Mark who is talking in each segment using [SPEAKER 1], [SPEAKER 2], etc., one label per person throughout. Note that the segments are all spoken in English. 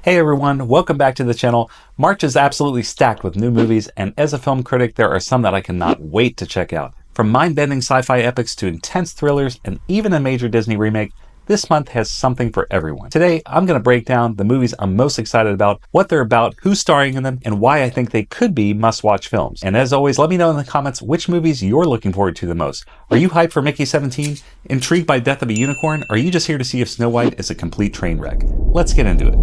[SPEAKER 1] Hey everyone, welcome back to the channel. March is absolutely stacked with new movies, and as a film critic, there are some that I cannot wait to check out. From mind-bending sci-fi epics to intense thrillers and even a major Disney remake, this month has something for everyone. Today, I'm going to break down the movies I'm most excited about, what they're about, who's starring in them, and why I think they could be must-watch films. And as always, let me know in the comments which movies you're looking forward to the most. Are you hyped for Mickey 17? Intrigued by Death of a Unicorn? Or are you just here to see if Snow White is a complete train wreck? Let's get into it.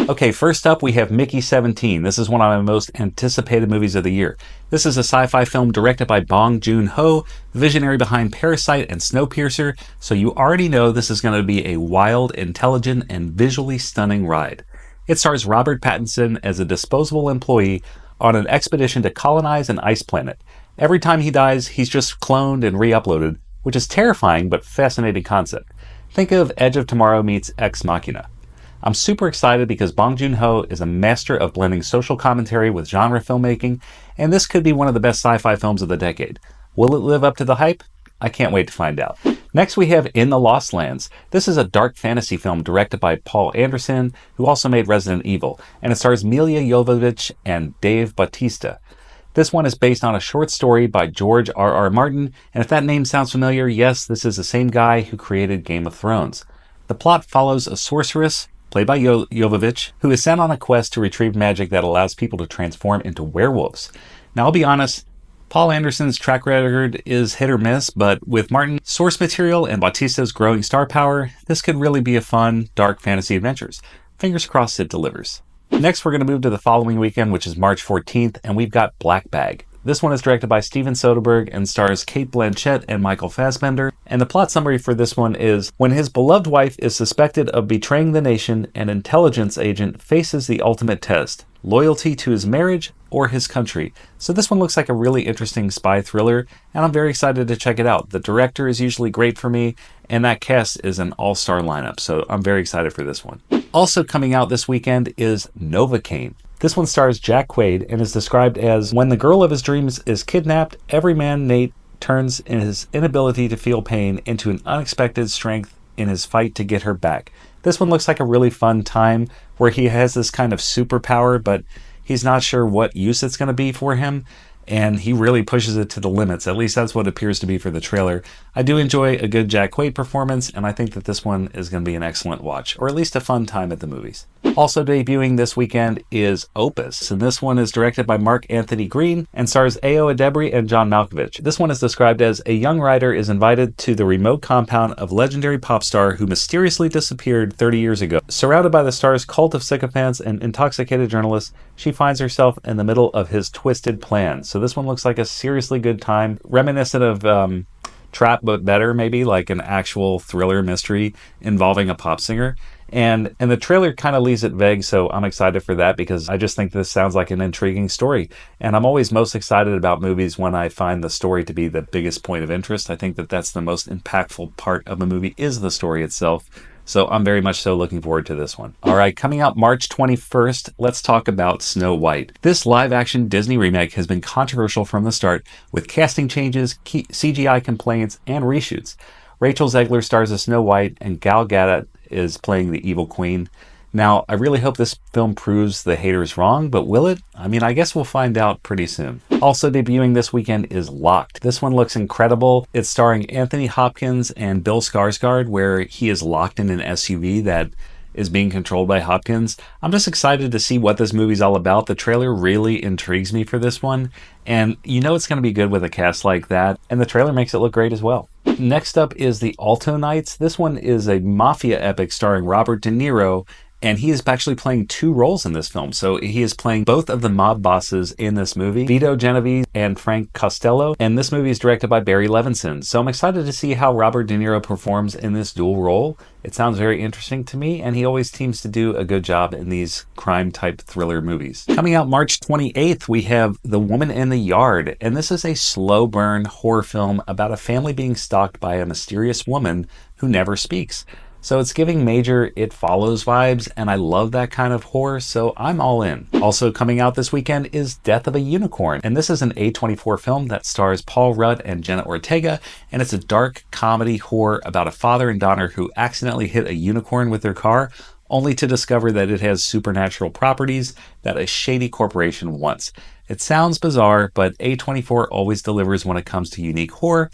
[SPEAKER 1] Okay, first up we have Mickey 17. This is one of my most anticipated movies of the year. This is a sci-fi film directed by Bong Joon-ho, visionary behind Parasite and Snowpiercer, so you already know this is going to be a wild, intelligent, and visually stunning ride. It stars Robert Pattinson as a disposable employee on an expedition to colonize an ice planet. Every time he dies, he's just cloned and re-uploaded, which is terrifying but fascinating concept. Think of Edge of Tomorrow meets Ex Machina. I'm super excited because Bong Joon-ho is a master of blending social commentary with genre filmmaking, and this could be one of the best sci-fi films of the decade. Will it live up to the hype? I can't wait to find out. Next we have In the Lost Lands. This is a dark fantasy film directed by Paul Anderson, who also made Resident Evil, and it stars Milla Jovovich and Dave Bautista. This one is based on a short story by George R.R. Martin, and if that name sounds familiar, yes, this is the same guy who created Game of Thrones. The plot follows a sorceress, played by Jovovich, who is sent on a quest to retrieve magic that allows people to transform into werewolves. Now, I'll be honest, Paul Anderson's track record is hit or miss, but with Martin's source material and Bautista's growing star power, this could really be a fun, dark fantasy adventures. Fingers crossed it delivers. Next, we're going to move to the following weekend, which is March 14th, and we've got Black Bag. This one is directed by Steven Soderbergh and stars Cate Blanchett and Michael Fassbender. And the plot summary for this one is, when his beloved wife is suspected of betraying the nation, an intelligence agent faces the ultimate test: loyalty to his marriage or his country. So this one looks like a really interesting spy thriller, and I'm very excited to check it out. The director is usually great for me, and that cast is an all-star lineup, so I'm very excited for this one. Also coming out this weekend is Novocaine. This one stars Jack Quaid and is described as, when the girl of his dreams is kidnapped, every man Nate turns in his inability to feel pain into an unexpected strength in his fight to get her back. This one looks like a really fun time where he has this kind of superpower, but he's not sure what use it's going to be for him, and he really pushes it to the limits. At least that's what it appears to be for the trailer. I do enjoy a good Jack Quaid performance, and I think that this one is going to be an excellent watch, or at least a fun time at the movies. Also debuting this weekend is Opus, and this one is directed by Mark Anthony Green and stars Ayo Edebiri and John Malkovich. This one is described as, a young writer is invited to the remote compound of legendary pop star who mysteriously disappeared 30 years ago. Surrounded by the star's cult of sycophants and intoxicated journalists, she finds herself in the middle of his twisted plans. So this one looks like a seriously good time, reminiscent of Trap, but better, maybe, like an actual thriller mystery involving a pop singer. And the trailer kind of leaves it vague, so I'm excited for that because I just think this sounds like an intriguing story. And I'm always most excited about movies when I find the story to be the biggest point of interest. I think that that's the most impactful part of a movie, is the story itself. So I'm very much so looking forward to this one. All right, coming out March 21st, let's talk about Snow White. This live-action Disney remake has been controversial from the start, with casting changes, CGI complaints, and reshoots. Rachel Zegler stars as Snow White, and Gal Gadot is playing the evil queen. Now, I really hope this film proves the haters wrong, but will it? I mean, I guess we'll find out pretty soon. Also debuting this weekend is Locked. This one looks incredible. It's starring Anthony Hopkins and Bill Skarsgård, where he is locked in an SUV that is being controlled by Hopkins. I'm just excited to see what this movie's all about. The trailer really intrigues me for this one, and you know it's going to be good with a cast like that, and the trailer makes it look great as well. Next up is The Alto Knights. This one is a mafia epic starring Robert De Niro, and he is actually playing two roles in this film. So he is playing both of the mob bosses in this movie, Vito Genovese and Frank Costello, and this movie is directed by Barry Levinson. So I'm excited to see how Robert De Niro performs in this dual role. It sounds very interesting to me, and he always seems to do a good job in these crime-type thriller movies. Coming out March 28th, we have The Woman in the Yard, and this is a slow-burn horror film about a family being stalked by a mysterious woman who never speaks. So it's giving major It Follows vibes, and I love that kind of horror, so I'm all in. Also coming out this weekend is Death of a Unicorn, and this is an A24 film that stars Paul Rudd and Jenna Ortega, and it's a dark comedy horror about a father and daughter who accidentally hit a unicorn with their car, only to discover that it has supernatural properties that a shady corporation wants. It sounds bizarre, but A24 always delivers when it comes to unique horror,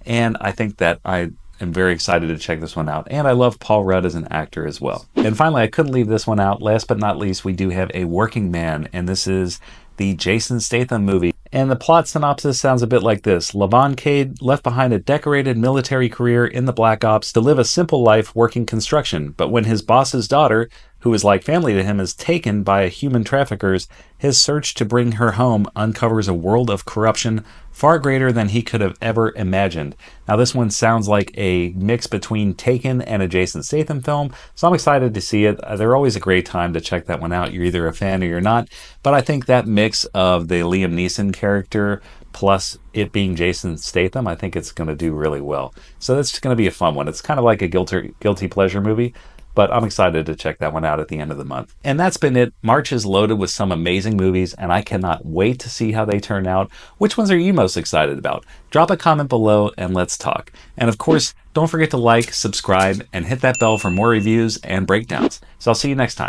[SPEAKER 1] and I think that I am very excited to check this one out. And I love Paul Rudd as an actor as well. And finally, I couldn't leave this one out. Last but not least, we do have A Working Man, and this is the Jason Statham movie. And the plot synopsis sounds a bit like this. Levon Cade left behind a decorated military career in the Black Ops to live a simple life working construction. But when his boss's daughter, who is like family to him, is taken by human traffickers, his search to bring her home uncovers a world of corruption far greater than he could have ever imagined. Now, this one sounds like a mix between Taken and a Jason Statham film, so I'm excited to see it. They're always a great time to check that one out. You're either a fan or you're not, but I think that mix of the Liam Neeson character plus it being Jason Statham, I think it's going to do really well. So that's going to be a fun one. It's kind of like a guilty pleasure movie, but I'm excited to check that one out at the end of the month. And that's been it. March is loaded with some amazing movies, and I cannot wait to see how they turn out. Which ones are you most excited about? Drop a comment below and let's talk. And of course, don't forget to like, subscribe, and hit that bell for more reviews and breakdowns. So I'll see you next time.